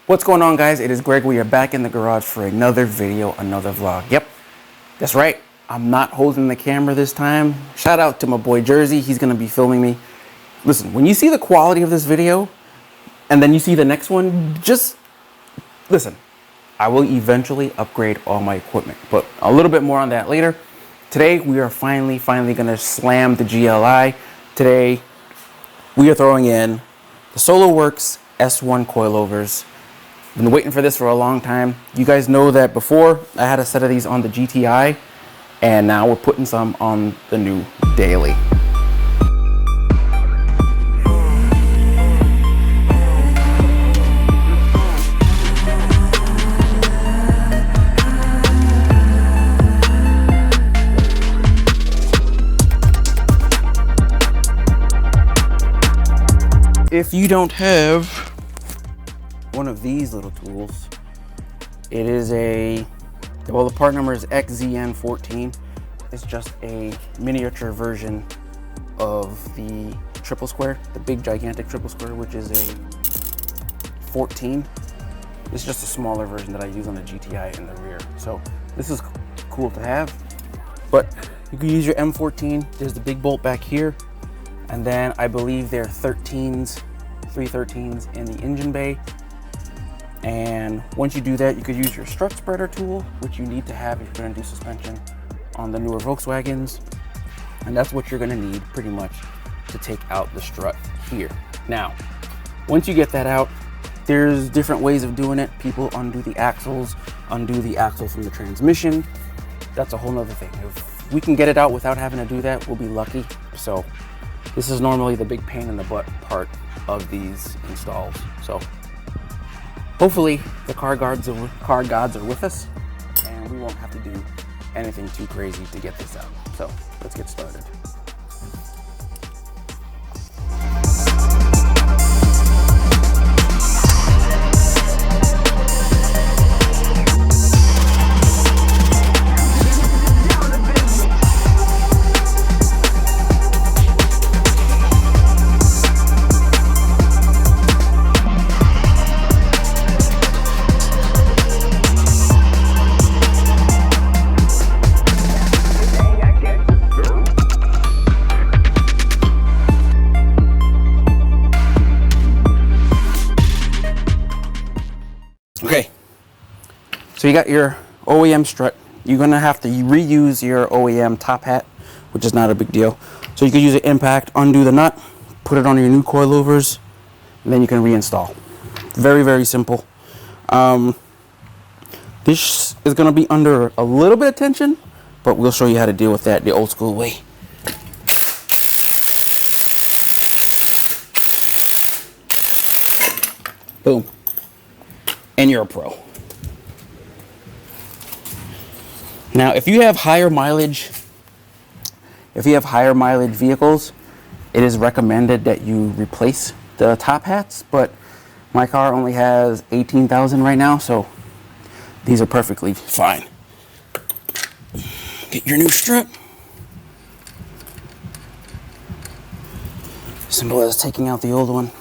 What's going on, guys? It is Greg. We are back in the garage for another video, another vlog. Yep, that's right. I'm not holding the camera this time. Shout out to my boy Jersey. He's going to be filming me. Listen, when you see the quality of this video and then you see the next one, just listen. I will eventually upgrade all my equipment, but a little bit more on that later. Today, we are finally going to slam the GLI. Today, we are throwing in the Solowerks S1 coilovers. Been waiting for this for a long time. You guys know that before I had a set of these on the GTI, and now we're putting some on the new daily. If you don't have one of these little tools, it is the part number is XZN14. It's just a miniature version of the triple square, the big gigantic triple square, which is a 14. It's just a smaller version that I use on the GTI in the rear. So this is cool to have, but you can use your M14. There's the big bolt back here. And then I believe there are 313s in the engine bay. And once you do that, you could use your strut spreader tool, which you need to have if you're gonna do suspension on the newer Volkswagens. And that's what you're gonna need pretty much to take out the strut here. Now, once you get that out, there's different ways of doing it. People undo the axles from the transmission. That's a whole nother thing. If we can get it out without having to do that, we'll be lucky. So this is normally the big pain in the butt part of these installs. So hopefully the car gods are with us and we won't have to do anything too crazy to get this out. So let's get started. Okay, so you got your OEM strut. You're gonna have to reuse your OEM top hat, which is not a big deal. So you can use an impact, undo the nut, put it on your new coilovers, and then you can reinstall. Very, very simple. This is gonna be under a little bit of tension, but we'll show you how to deal with that the old school way. Boom. And you're a pro. Now, if you have higher mileage vehicles, it is recommended that you replace the top hats, but my car only has 18,000 right now, so these are perfectly fine. Get your new strut. Simple as taking out the old one.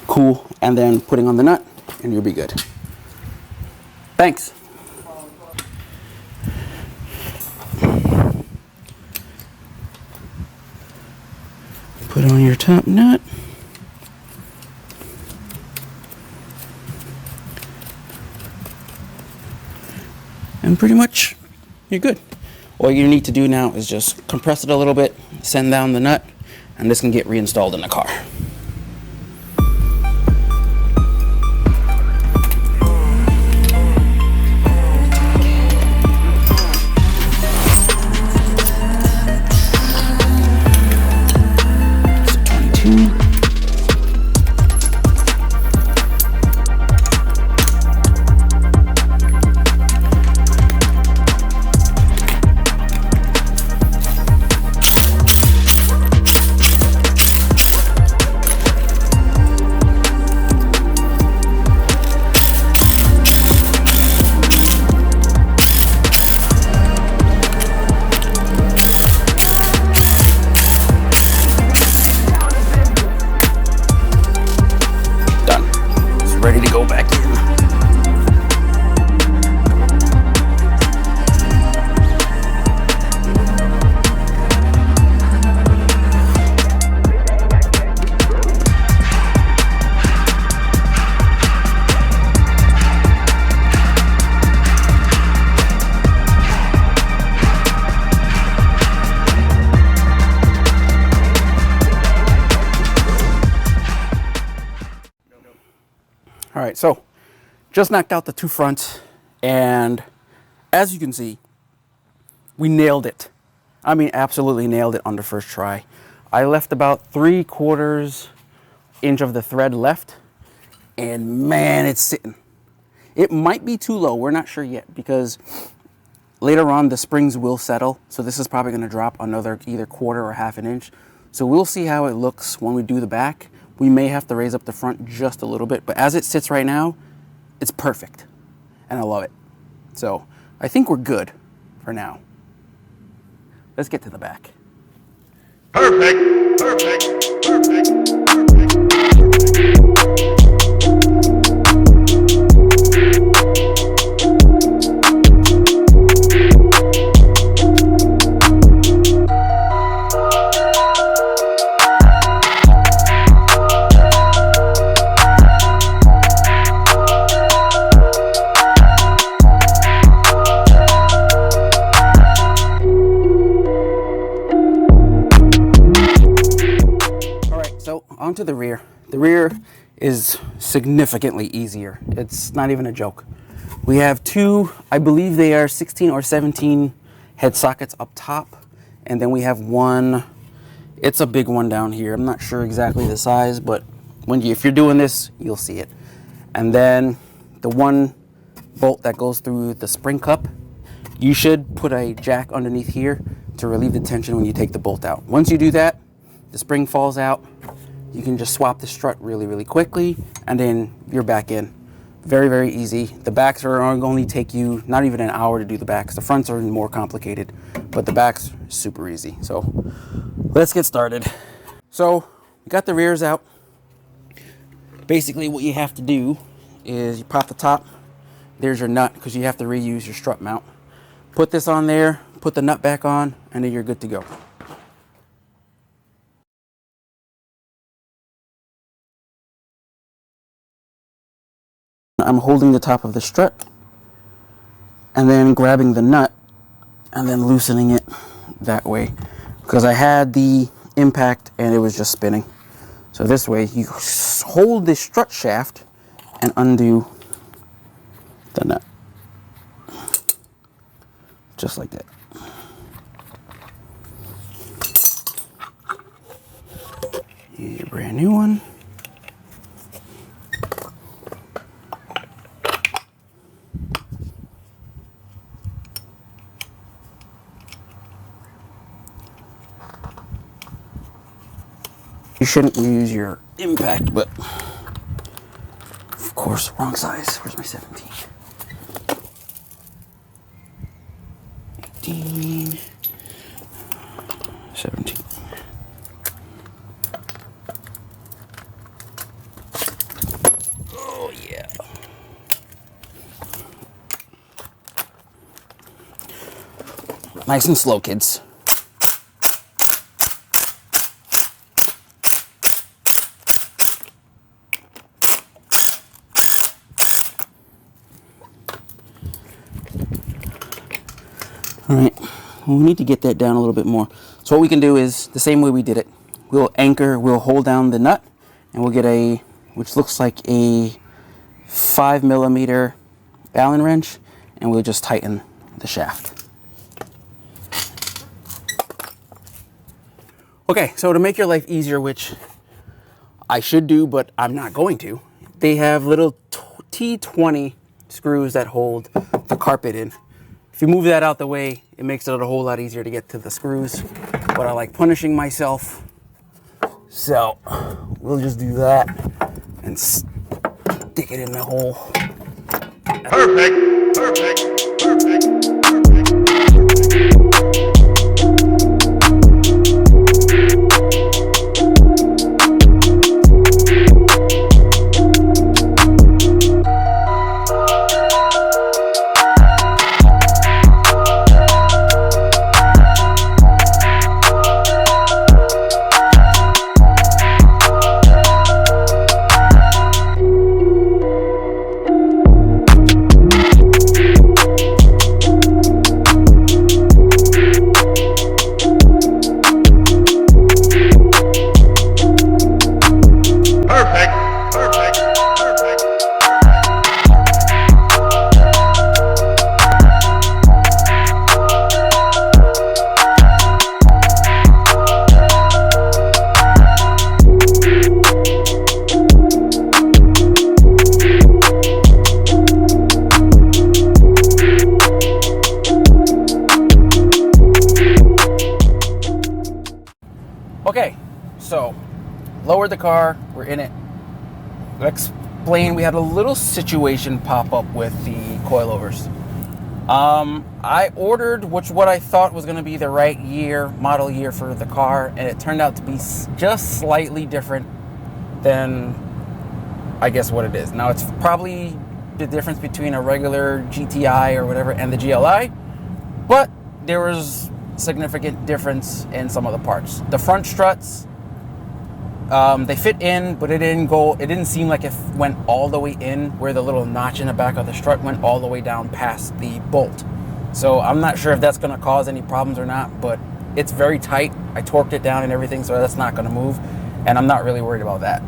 Cool, and then putting on the nut, and you'll be good. Thanks. Put on your top nut. And pretty much, you're good. All you need to do now is just compress it a little bit, send down the nut, and this can get reinstalled in the car. All right, so just knocked out the two fronts, and as you can see, we nailed it. I mean, absolutely nailed it on the first try. I left about 3/4 inch of the thread left, and man, it's sitting. It might be too low, we're not sure yet, because later on the springs will settle, so this is probably going to drop another either 1/4 or 1/2 inch. So we'll see how it looks when we do the back. We may have to raise up the front just a little bit, but as it sits right now, it's perfect, and I love it. So I think we're good for now. Let's get to the back. Perfect, perfect, perfect, perfect. Onto the rear. The rear is significantly easier. It's not even a joke. We have two, I believe they are 16 or 17 head sockets up top, and then we have one, it's a big one down here. I'm not sure exactly the size, but if you're doing this, you'll see it. And then the one bolt that goes through the spring cup, you should put a jack underneath here to relieve the tension when you take the bolt out. Once you do that, the spring falls out. You can just swap the strut really, really quickly, and then you're back in. Very, very easy. The backs are only take you not even an hour to do the backs. The fronts are more complicated, but the backs are super easy. So let's get started. So we got the rears out. Basically what you have to do is you pop the top. There's your nut, because you have to reuse your strut mount. Put this on there, put the nut back on, and then you're good to go. I'm holding the top of the strut and then grabbing the nut and then loosening it that way, because I had the impact and it was just spinning. So this way you hold the strut shaft and undo the nut, just like that. Here's your brand new one. You shouldn't use your impact, but of course, wrong size. Where's my 17? 18, 17. Oh yeah. Nice and slow, kids. All right, we need to get that down a little bit more. So what we can do is the same way we did it. We'll hold down the nut, and we'll get which looks like a 5mm Allen wrench, and we'll just tighten the shaft. Okay, so to make your life easier, which I should do, but I'm not going to, they have little T20 screws that hold the carpet in. If you move that out the way, it makes it a whole lot easier to get to the screws, but I like punishing myself. So we'll just do that and stick it in the hole. Perfect, perfect, perfect. Okay, so lowered the car, we're in it. Explain, we had a little situation pop up with the coilovers. I ordered what I thought was going to be the right model year for the car, and it turned out to be just slightly different than, I guess, what it is. Now, it's probably the difference between a regular GTI or whatever and the GLI, but there was significant difference in some of the parts. The front struts, they fit in, but it didn't seem like it went all the way in, where the little notch in the back of the strut went all the way down past the bolt. So I'm not sure if that's going to cause any problems or not, but it's very tight. I torqued it down and everything, so that's not going to move, and I'm not really worried about that.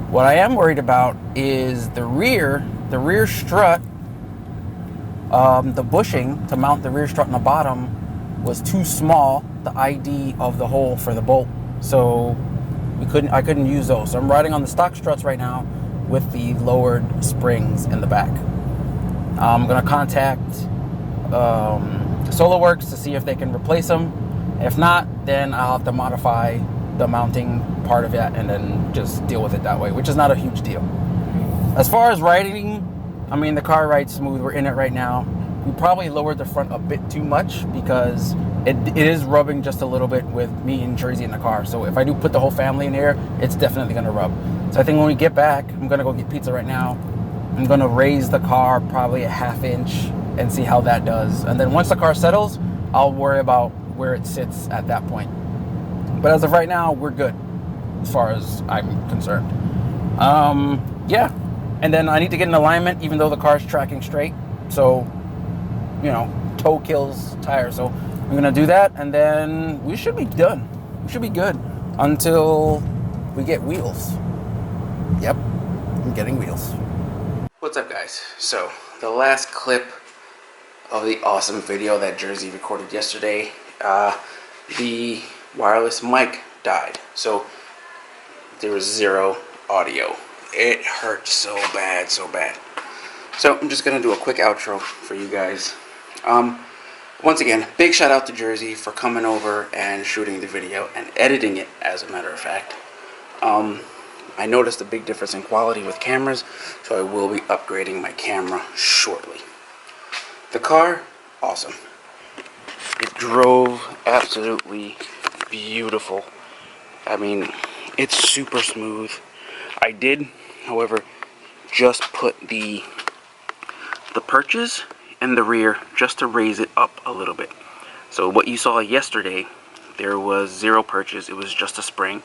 What I am worried about is the rear strut. The bushing to mount the rear strut on the bottom was too small, the ID of the hole for the bolt, so I couldn't use those. So I'm riding on the stock struts right now with the lowered springs in the back. I'm gonna contact Solowerks to see if they can replace them. If not, then I'll have to modify the mounting part of it and then just deal with it that way, which is not a huge deal. As far as riding, I mean, the car rides smooth. We're in it right now. We probably lowered the front a bit too much because it is rubbing just a little bit with me and Jersey in the car. So if I do put the whole family in here, it's definitely going to rub. So I think when we get back, I'm going to go get pizza right now. I'm going to raise the car probably a ½ inch and see how that does. And then once the car settles, I'll worry about where it sits at that point. But as of right now, we're good as far as I'm concerned. Yeah. And then I need to get an alignment, even though the car's tracking straight. So, you know, toe kills tire. So I'm going to do that, and then we should be done. We should be good until we get wheels. Yep, I'm getting wheels. What's up, guys? So the last clip of the awesome video that Jersey recorded yesterday, the wireless mic died. So there was zero audio. It hurt so bad, so bad. So I'm just gonna do a quick outro for you guys. Once again, big shout out to Jersey for coming over and shooting the video and editing it, as a matter of fact. I noticed a big difference in quality with cameras, so I will be upgrading my camera shortly. The car, awesome. It drove absolutely beautiful. I mean, it's super smooth. I did, however, just put the perches in the rear just to raise it up a little bit. So what you saw yesterday, there was zero perches. It was just a spring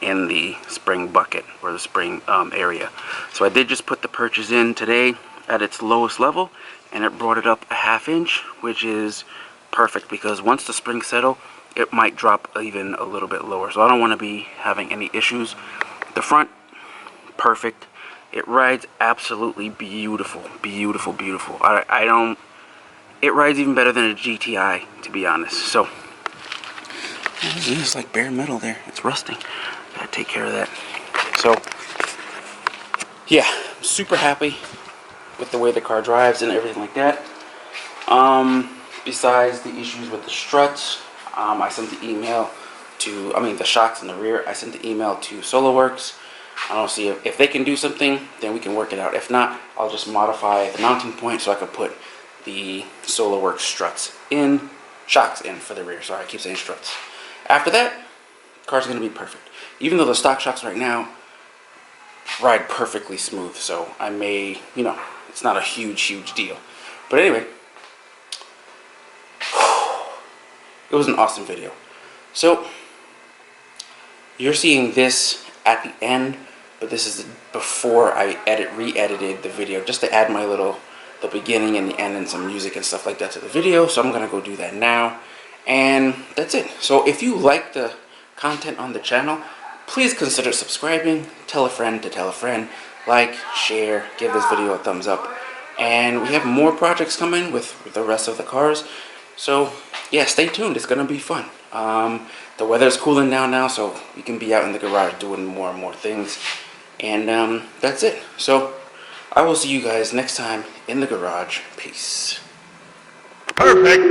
in the spring bucket, or the spring area. So I did just put the perches in today at its lowest level, and it brought it up a ½ inch, which is perfect, because once the springs settle, it might drop even a little bit lower. So I don't want to be having any issues. The front, perfect. It rides absolutely beautiful, beautiful, beautiful. It rides even better than a GTI, to be honest. So, it's like bare metal there. It's rusting. Gotta take care of that. So, yeah, I'm super happy with the way the car drives and everything like that. Besides the issues with the struts, I sent the email to, the shocks in the rear, I sent the email to Solowerks. I don't see if they can do something, then we can work it out. If not, I'll just modify the mounting point so I can put the Solowerks shocks in for the rear. Sorry, I keep saying struts. After that, the car's going to be perfect. Even though the stock shocks right now ride perfectly smooth, so I may, it's not a huge deal. But anyway, it was an awesome video. So, you're seeing this at the end, but this is before I re-edited the video, just to add the beginning and the end and some music and stuff like that to the video. So I'm gonna go do that now, and that's it. So if you like the content on the channel, please consider subscribing, tell a friend to tell a friend, like, share, give this video a thumbs up, and we have more projects coming with the rest of the cars. So yeah, stay tuned, it's gonna be fun. The weather's cooling down now, so we can be out in the garage doing more and more things. And that's it. So I will see you guys next time in the garage. Peace. Perfect.